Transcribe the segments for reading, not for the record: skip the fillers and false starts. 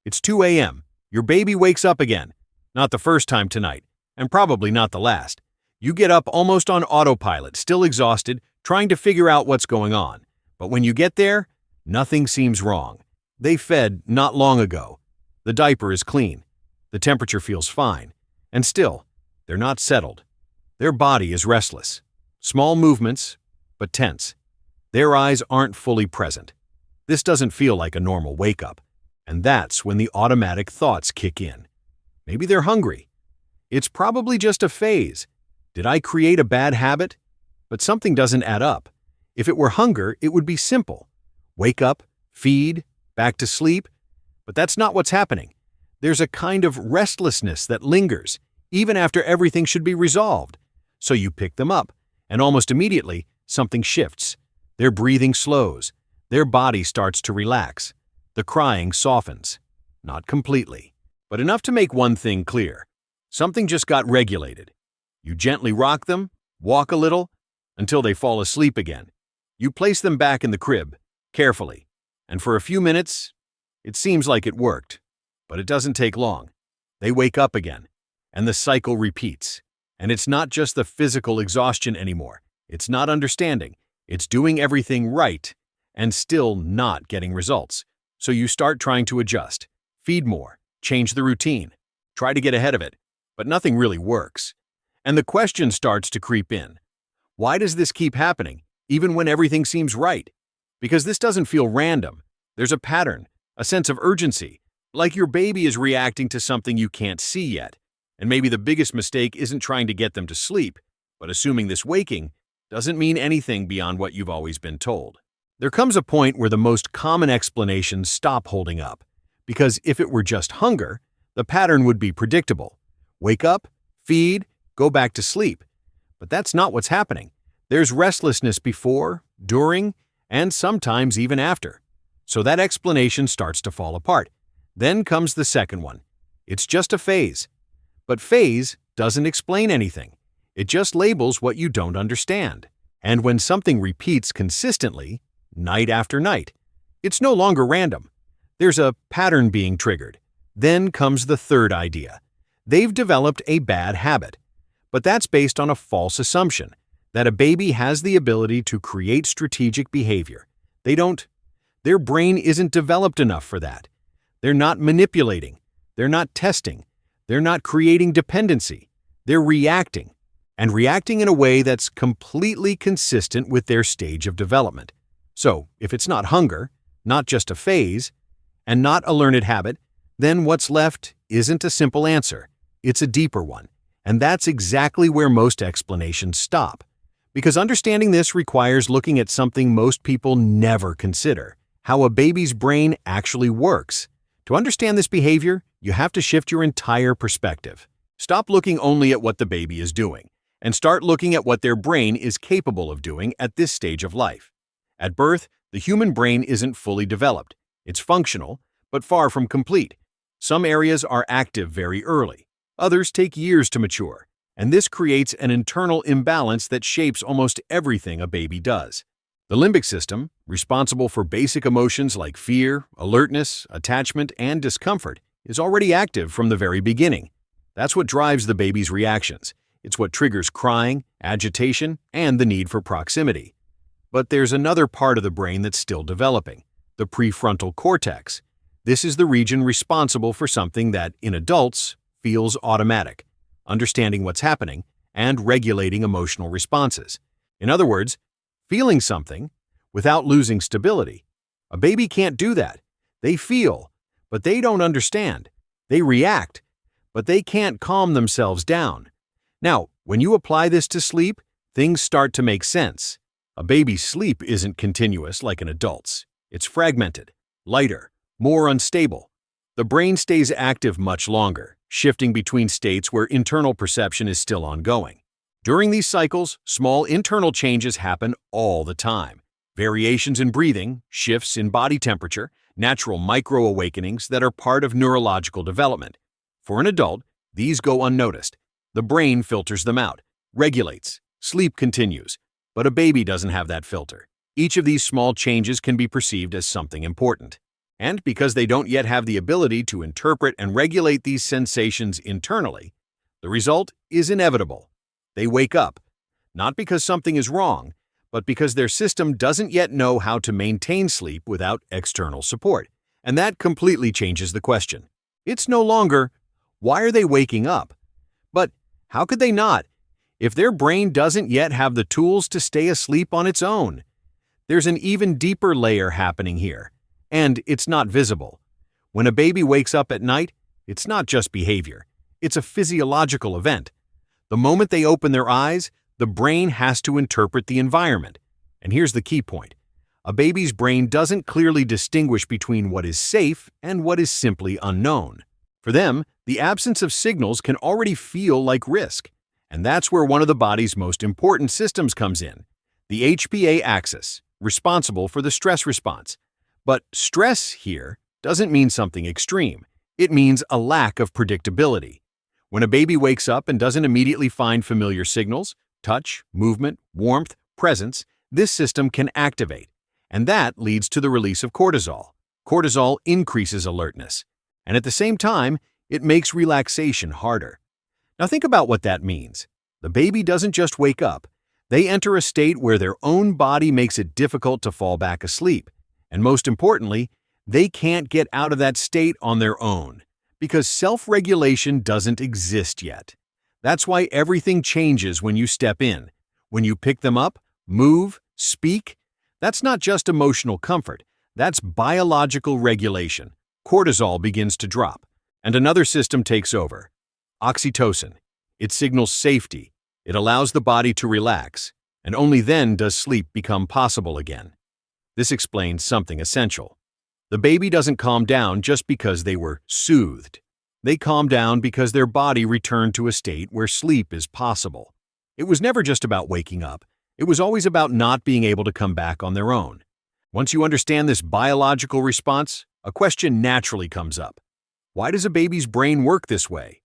It's 2 a.m. Your baby wakes up again. Not the first time tonight, and probably not the last. You get up almost on autopilot, still exhausted, trying to figure out what's going on. But when you get there, nothing seems wrong. They fed not long ago. The diaper is clean. The temperature feels fine. And still, they're not settled. Their body is restless. Small movements, but tense. Their eyes aren't fully present. This doesn't feel like a normal wake-up. And that's when the automatic thoughts kick in. Maybe they're hungry. It's probably just a phase. Did I create a bad habit? But something doesn't add up. If it were hunger, it would be simple. Wake up, feed, back to sleep. But that's not what's happening. There's a kind of restlessness that lingers, even after everything should be resolved. So you pick them up, and almost immediately, something shifts. Their breathing slows. Their body starts to relax. The crying softens. Not completely, but enough to make one thing clear. Something just got regulated. You gently rock them, walk a little, until they fall asleep again. You place them back in the crib, carefully, and for a few minutes, it seems like it worked. But it doesn't take long. They wake up again, and the cycle repeats. And it's not just the physical exhaustion anymore. It's not understanding. It's doing everything right and still not getting results. So you start trying to adjust, feed more, change the routine, try to get ahead of it, but nothing really works. And the question starts to creep in. Why does this keep happening, even when everything seems right? Because this doesn't feel random. There's a pattern, a sense of urgency, like your baby is reacting to something you can't see yet. And maybe the biggest mistake isn't trying to get them to sleep, but assuming this waking doesn't mean anything beyond what you've always been told. There comes a point where the most common explanations stop holding up, because if it were just hunger, the pattern would be predictable. Wake up, feed, go back to sleep. But that's not what's happening. There's restlessness before, during, and sometimes even after. So that explanation starts to fall apart. Then comes the second one. It's just a phase. But phase doesn't explain anything. It just labels what you don't understand. And when something repeats consistently, night after night, it's no longer random. There's a pattern being triggered. Then comes the third idea. They've developed a bad habit. But that's based on a false assumption that a baby has the ability to create strategic behavior. Their brain isn't developed enough for that. They're not manipulating. They're not testing. They're not creating dependency. They're reacting, and reacting in a way that's completely consistent with their stage of development. So, if it's not hunger, not just a phase, and not a learned habit, then what's left isn't a simple answer. It's a deeper one. And that's exactly where most explanations stop. Because understanding this requires looking at something most people never consider: how a baby's brain actually works. To understand this behavior, you have to shift your entire perspective. Stop looking only at what the baby is doing, and start looking at what their brain is capable of doing at this stage of life. At birth, the human brain isn't fully developed. It's functional, but far from complete. Some areas are active very early. Others take years to mature, and this creates an internal imbalance that shapes almost everything a baby does. The limbic system, responsible for basic emotions like fear, alertness, attachment, and discomfort, is already active from the very beginning. That's what drives the baby's reactions. It's what triggers crying, agitation, and the need for proximity. But there's another part of the brain that's still developing: the prefrontal cortex. This is the region responsible for something that, in adults, feels automatic: understanding what's happening and regulating emotional responses. In other words, feeling something without losing stability. A baby can't do that. They feel, but they don't understand. They react, but they can't calm themselves down. Now, when you apply this to sleep, things start to make sense. A baby's sleep isn't continuous like an adult's. It's fragmented, lighter, more unstable. The brain stays active much longer, shifting between states where internal perception is still ongoing. During these cycles, small internal changes happen all the time. Variations in breathing, shifts in body temperature, natural micro-awakenings that are part of neurological development. For an adult, these go unnoticed. The brain filters them out, regulates, sleep continues. But a baby doesn't have that filter. Each of these small changes can be perceived as something important. And because they don't yet have the ability to interpret and regulate these sensations internally, the result is inevitable. They wake up, not because something is wrong, but because their system doesn't yet know how to maintain sleep without external support. And that completely changes the question. It's no longer, why are they waking up? But how could they not, if their brain doesn't yet have the tools to stay asleep on its own? There's an even deeper layer happening here, and it's not visible. When a baby wakes up at night, it's not just behavior. It's a physiological event. The moment they open their eyes, the brain has to interpret the environment. And here's the key point. A baby's brain doesn't clearly distinguish between what is safe and what is simply unknown. For them, the absence of signals can already feel like risk. And that's where one of the body's most important systems comes in, the HPA axis, responsible for the stress response. But stress here doesn't mean something extreme. It means a lack of predictability. When a baby wakes up and doesn't immediately find familiar signals, touch, movement, warmth, presence, this system can activate. And that leads to the release of cortisol. Cortisol increases alertness. And at the same time, it makes relaxation harder. Now think about what that means. The baby doesn't just wake up. They enter a state where their own body makes it difficult to fall back asleep. And most importantly, they can't get out of that state on their own, because self-regulation doesn't exist yet. That's why everything changes when you step in. When you pick them up, move, speak, that's not just emotional comfort, that's biological regulation. Cortisol begins to drop, and another system takes over. Oxytocin. It signals safety. It allows the body to relax, and only then does sleep become possible again. This explains something essential. The baby doesn't calm down just because they were soothed. They calm down because their body returned to a state where sleep is possible. It was never just about waking up. It was always about not being able to come back on their own. Once you understand this biological response, a question naturally comes up. Why does a baby's brain work this way?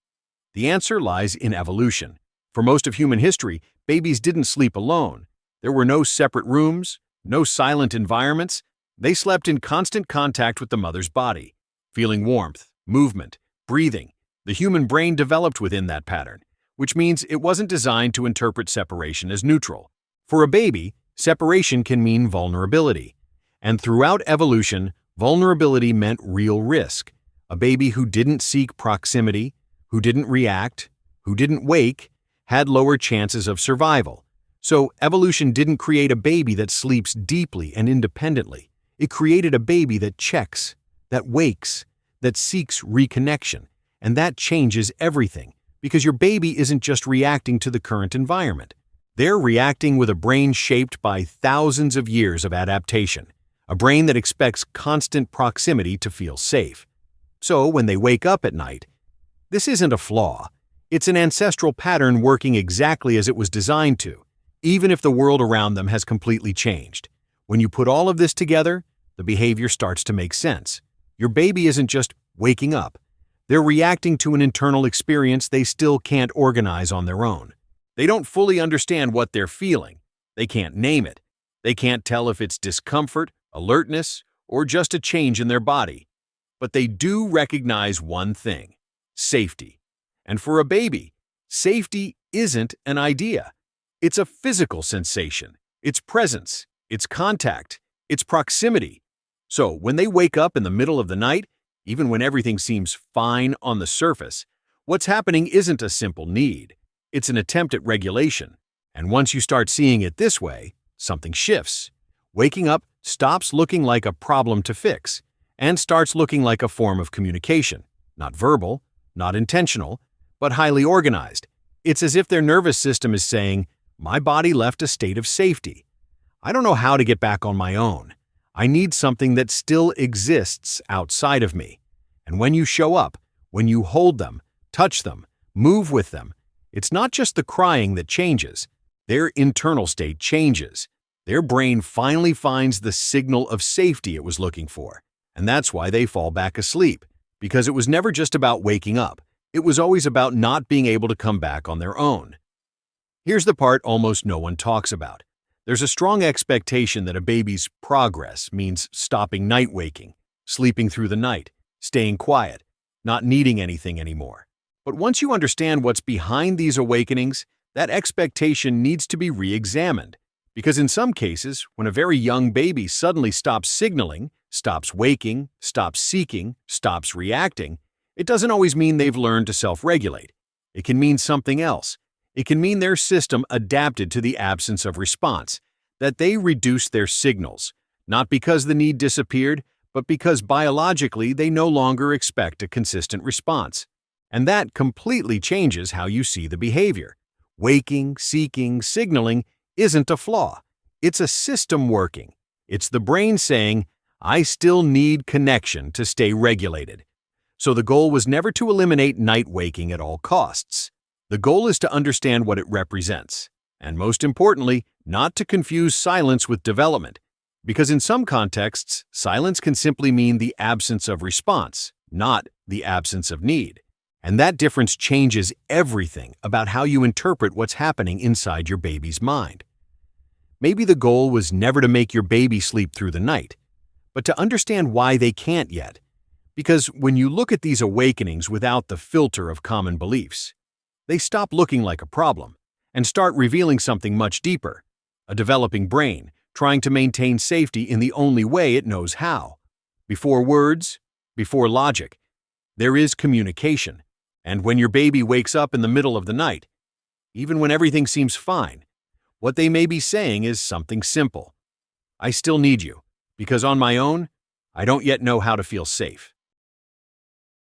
The answer lies in evolution. For most of human history, babies didn't sleep alone. There were no separate rooms, no silent environments. They slept in constant contact with the mother's body, feeling warmth, movement, breathing. The human brain developed within that pattern, which means it wasn't designed to interpret separation as neutral. For a baby, separation can mean vulnerability. And throughout evolution, vulnerability meant real risk. A baby who didn't seek proximity, who didn't react, who didn't wake, had lower chances of survival. So evolution didn't create a baby that sleeps deeply and independently. It created a baby that checks, that wakes, that seeks reconnection. And that changes everything, because your baby isn't just reacting to the current environment. They're reacting with a brain shaped by thousands of years of adaptation, a brain that expects constant proximity to feel safe. So when they wake up at night, this isn't a flaw. It's an ancestral pattern working exactly as it was designed to, even if the world around them has completely changed. When you put all of this together, the behavior starts to make sense. Your baby isn't just waking up. They're reacting to an internal experience they still can't organize on their own. They don't fully understand what they're feeling. They can't name it. They can't tell if it's discomfort, alertness, or just a change in their body. But they do recognize one thing: safety. And for a baby, safety isn't an idea. It's a physical sensation. It's presence. It's contact. It's proximity. So when they wake up in the middle of the night, even when everything seems fine on the surface, what's happening isn't a simple need. It's an attempt at regulation. And once you start seeing it this way, something shifts. Waking up stops looking like a problem to fix and starts looking like a form of communication. Not verbal, not intentional, but highly organized. It's as if their nervous system is saying, "My body left a state of safety. I don't know how to get back on my own. I need something that still exists outside of me." And when you show up, when you hold them, touch them, move with them, it's not just the crying that changes. Their internal state changes. Their brain finally finds the signal of safety it was looking for. And that's why they fall back asleep, because it was never just about waking up. It was always about not being able to come back on their own. Here's the part almost no one talks about. There's a strong expectation that a baby's progress means stopping night waking, sleeping through the night, staying quiet, not needing anything anymore. But once you understand what's behind these awakenings, that expectation needs to be re-examined. Because in some cases, when a very young baby suddenly stops signaling, stops waking, stops seeking, stops reacting, it doesn't always mean they've learned to self-regulate. It can mean something else. It can mean their system adapted to the absence of response, that they reduced their signals, not because the need disappeared, but because biologically they no longer expect a consistent response. And that completely changes how you see the behavior. Waking, seeking, signaling isn't a flaw. It's a system working. It's the brain saying, I still need connection to stay regulated. So the goal was never to eliminate night waking at all costs. The goal is to understand what it represents. And most importantly, not to confuse silence with development. Because in some contexts, silence can simply mean the absence of response, not the absence of need. And that difference changes everything about how you interpret what's happening inside your baby's mind. Maybe the goal was never to make your baby sleep through the night, but to understand why they can't yet. Because when you look at these awakenings without the filter of common beliefs, they stop looking like a problem and start revealing something much deeper, a developing brain trying to maintain safety in the only way it knows how. Before words, before logic, there is communication. And when your baby wakes up in the middle of the night, even when everything seems fine, what they may be saying is something simple. I still need you, because on my own, I don't yet know how to feel safe.